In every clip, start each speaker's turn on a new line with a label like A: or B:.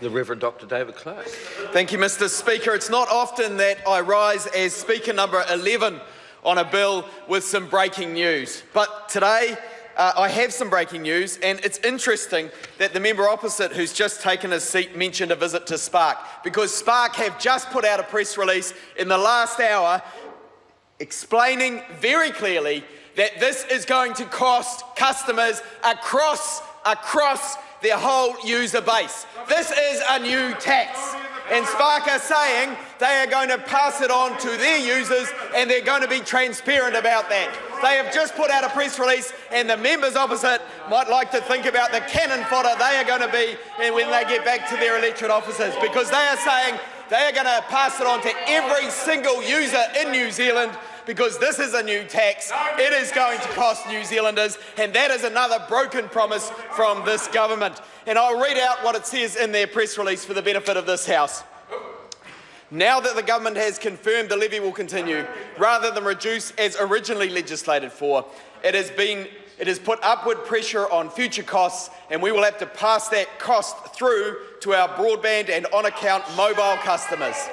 A: The Reverend Dr. David Clark.
B: Thank you, Mr. Speaker. It's not often that I rise as Speaker number 11 on a bill with some breaking news. But today I have some breaking news, and it's interesting that the member opposite who's just taken his seat mentioned a visit to Spark, because Spark have just put out a press release in the last hour explaining very clearly that this is going to cost customers across their whole user base. This is a new tax. And Spark are saying they are going to pass it on to their users, and they're going to be transparent about that. They have just put out a press release, and the members opposite might like to think about the cannon fodder they are going to be when they get back to their electorate offices, because they are saying they are going to pass it on to every single user in New Zealand, because this is a new tax. It is going to cost New Zealanders, and that is another broken promise from this government. And I'll read out what it says in their press release for the benefit of this House. Now that the government has confirmed the levy will continue, rather than reduce as originally legislated for, it has put upward pressure on future costs, and we will have to pass that cost through to our broadband and on-account mobile customers.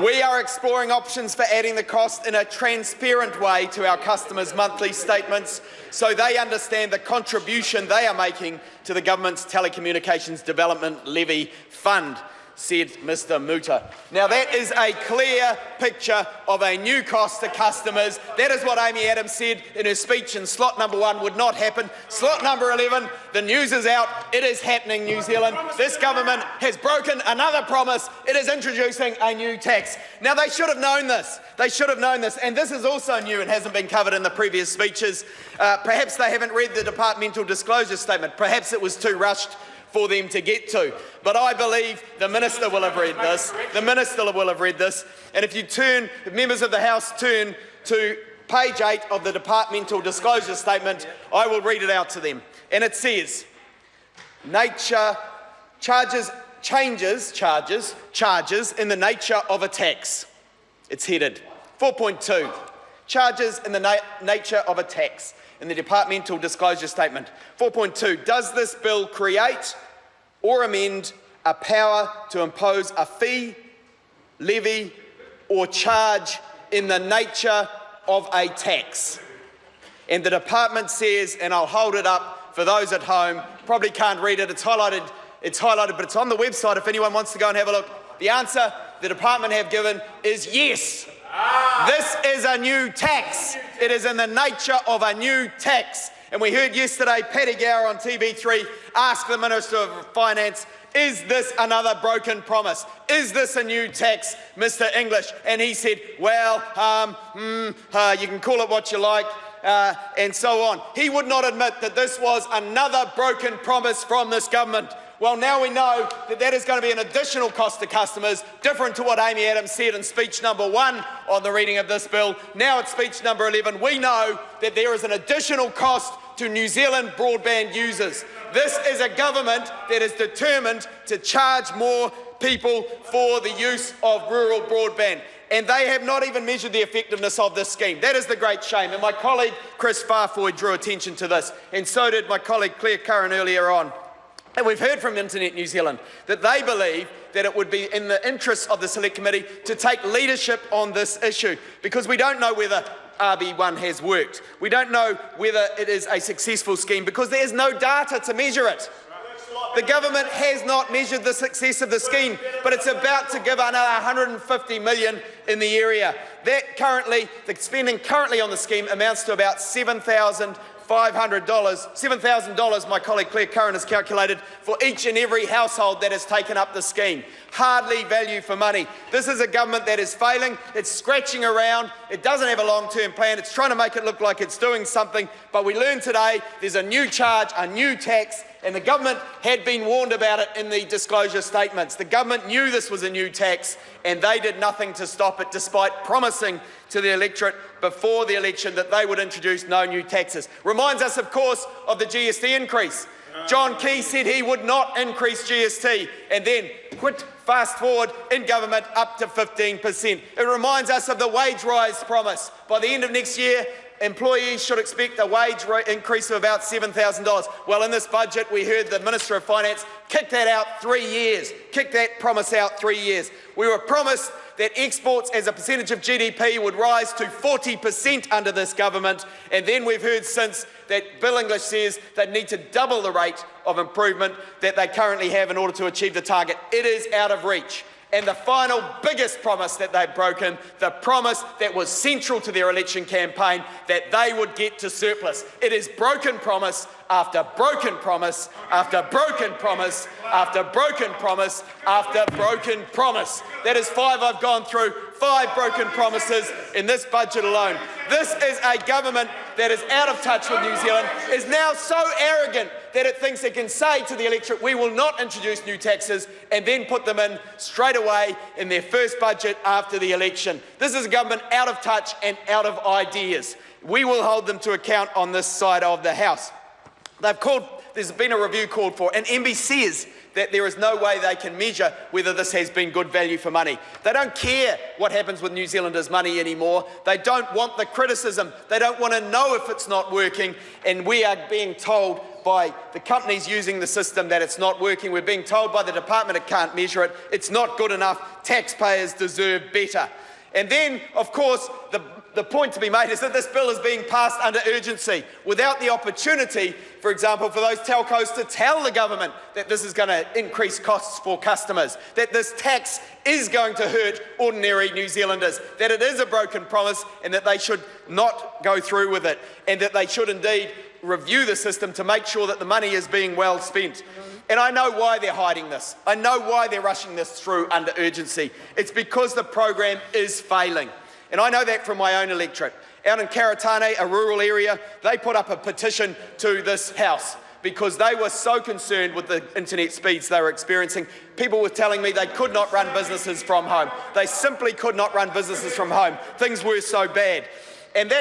B: We are exploring options for adding the cost in a transparent way to our customers' monthly statements, so they understand the contribution they are making to the government's Telecommunications Development Levy Fund, said Mr Muta. Now that is a clear picture of a new cost to customers. That is what Amy Adams said in her speech in slot number 1 would not happen. Slot number 11, the news is out. It is happening, New Zealand. This government has broken another promise. It is introducing a new tax. Now they should have known this. They should have known this. And this is also new and hasn't been covered in the previous speeches. Perhaps they haven't read the departmental disclosure statement. Perhaps it was too rushed for them to get to. But I believe the Minister will have read this. The Minister will have read this. And if members of the House turn to page 8 of the departmental disclosure statement, I will read it out to them. And it says, charges in the nature of a tax. It's headed. 4.2, charges in the nature of a tax. In the departmental disclosure statement. 4.2, does this bill create or amend a power to impose a fee, levy or charge in the nature of a tax? And the department says, and I'll hold it up for those at home, probably can't read it, it's highlighted, but it's on the website if anyone wants to go and have a look. The answer the department have given is yes. This is a new tax. It is in the nature of a new tax. And we heard yesterday Paddy Gower on TV3 ask the Minister of Finance, is this another broken promise? Is this a new tax, Mr English? And he said, well, you can call it what you like, and so on. He would not admit that this was another broken promise from this government. Well, now we know that that is going to be an additional cost to customers, different to what Amy Adams said in speech number 1 on the reading of this bill. Now at speech number 11, we know that there is an additional cost to New Zealand broadband users. This is a government that is determined to charge more people for the use of rural broadband. And they have not even measured the effectiveness of this scheme. That is the great shame. And my colleague Chris Farfoy drew attention to this, and so did my colleague Claire Curran earlier on. And we've heard from Internet New Zealand that they believe that it would be in the interests of the Select Committee to take leadership on this issue, because we don't know whether RB1 has worked. We don't know whether it is a successful scheme because there is no data to measure it. The government has not measured the success of the scheme, but it's about to give another $150 million in the area. The spending currently on the scheme amounts to about $7,000, my colleague Claire Curran has calculated, for each and every household that has taken up the scheme. Hardly value for money. This is a government that is failing. It's scratching around. It doesn't have a long-term plan. It's trying to make it look like it's doing something. But we learned today there's a new charge, a new tax, and the government had been warned about it in the disclosure statements. The government knew this was a new tax, and they did nothing to stop it, despite promising to the electorate before the election that they would introduce no new taxes. Reminds us, of course, of the GST increase. John Key said he would not increase GST, and then fast forward in government up to 15%. It reminds us of the wage rise promise. By the end of next year, employees should expect a wage rate increase of about $7,000. Well, in this budget, we heard the Minister of Finance kick that out 3 years, kick that promise out 3 years. We were promised that exports as a percentage of GDP would rise to 40% under this government, and then we've heard since that Bill English says they need to double the rate of improvement that they currently have in order to achieve the target. It is out of reach. And the final biggest promise that they've broken, the promise that was central to their election campaign, that they would get to surplus. It is broken promise after broken promise after broken promise after broken promise after broken promise. That is 5 I've gone through, 5 broken promises in this budget alone. This is a government that is out of touch with New Zealand, is now so arrogant that it thinks it can say to the electorate, we will not introduce new taxes, and then put them in straight away in their first budget after the election. This is a government out of touch and out of ideas. We will hold them to account on this side of the House. There's been a review called for, and MB says that there is no way they can measure whether this has been good value for money. They don't care what happens with New Zealanders' money anymore. They don't want the criticism. They don't want to know if it's not working, and we are being told by the companies using the system that it's not working. We're being told by the department it can't measure it. It's not good enough. Taxpayers deserve better. And then, of course, the point to be made is that this bill is being passed under urgency without the opportunity, for example, for those telcos to tell the government that this is going to increase costs for customers, that this tax is going to hurt ordinary New Zealanders, that it is a broken promise and that they should not go through with it, and that they should indeed review the system to make sure that the money is being well spent. And I know why they're hiding this. I know why they're rushing this through under urgency. It's because the program is failing. And I know that from my own electorate. Out in Karatane, a rural area, they put up a petition to this House because they were so concerned with the internet speeds they were experiencing. People were telling me they could not run businesses from home. They simply could not run businesses from home. Things were so bad. And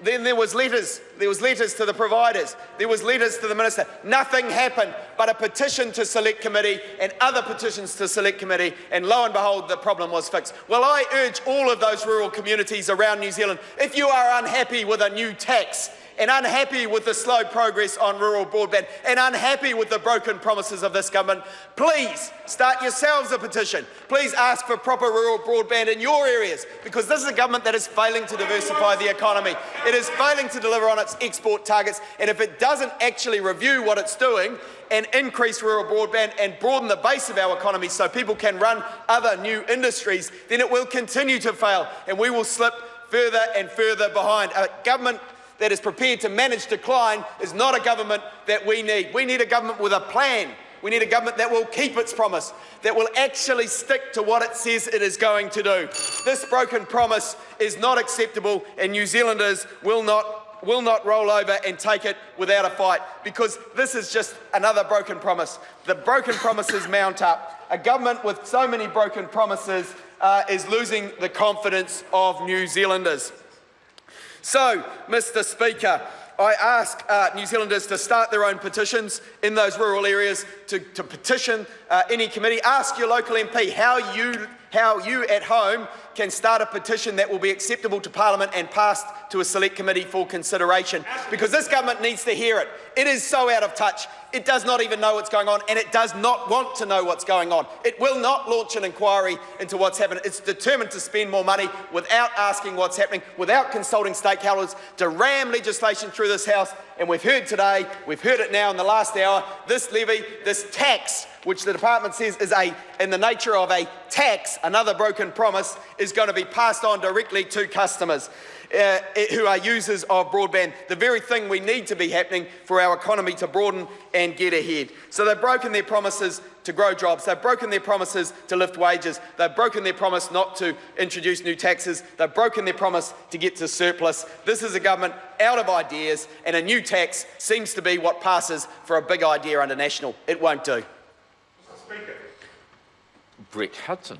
B: then there was letters. There was letters to the providers. There was letters to the minister. Nothing happened but a petition to Select Committee and other petitions to Select Committee, and lo and behold, the problem was fixed. Well, I urge all of those rural communities around New Zealand, if you are unhappy with a new tax, and unhappy with the slow progress on rural broadband, and unhappy with the broken promises of this government, please start yourselves a petition. Please ask for proper rural broadband in your areas, because this is a government that is failing to diversify the economy. It is failing to deliver on its export targets, and if it doesn't actually review what it's doing and increase rural broadband and broaden the base of our economy so people can run other new industries, then it will continue to fail, and we will slip further and further behind. A government that is prepared to manage decline is not a government that we need. We need a government with a plan. We need a government that will keep its promise, that will actually stick to what it says it is going to do. This broken promise is not acceptable, and New Zealanders will not roll over and take it without a fight, because this is just another broken promise. The broken promises mount up. A government with so many broken promises is losing the confidence of New Zealanders. So, Mr. Speaker, I ask New Zealanders to start their own petitions in those rural areas to petition any committee. Ask your local MP how you at home can start a petition that will be acceptable to Parliament and passed to a select committee for consideration, because this government needs to hear it. It is so out of touch. It does not even know what's going on, and it does not want to know what's going on. It will not launch an inquiry into what's happened. It's determined to spend more money without asking what's happening, without consulting stakeholders, to ram legislation through this House. And we've heard today, we've heard it now in the last hour, this levy, this tax, which the department says is in the nature of a tax, another broken promise, is going to be passed on directly to customers who are users of broadband, the very thing we need to be happening for our economy to broaden and get ahead. So they've broken their promises to grow jobs. They've broken their promises to lift wages. They've broken their promise not to introduce new taxes. They've broken their promise to get to surplus. This is a government out of ideas, and a new tax seems to be what passes for a big idea under National. It won't do.
A: Brett Hudson.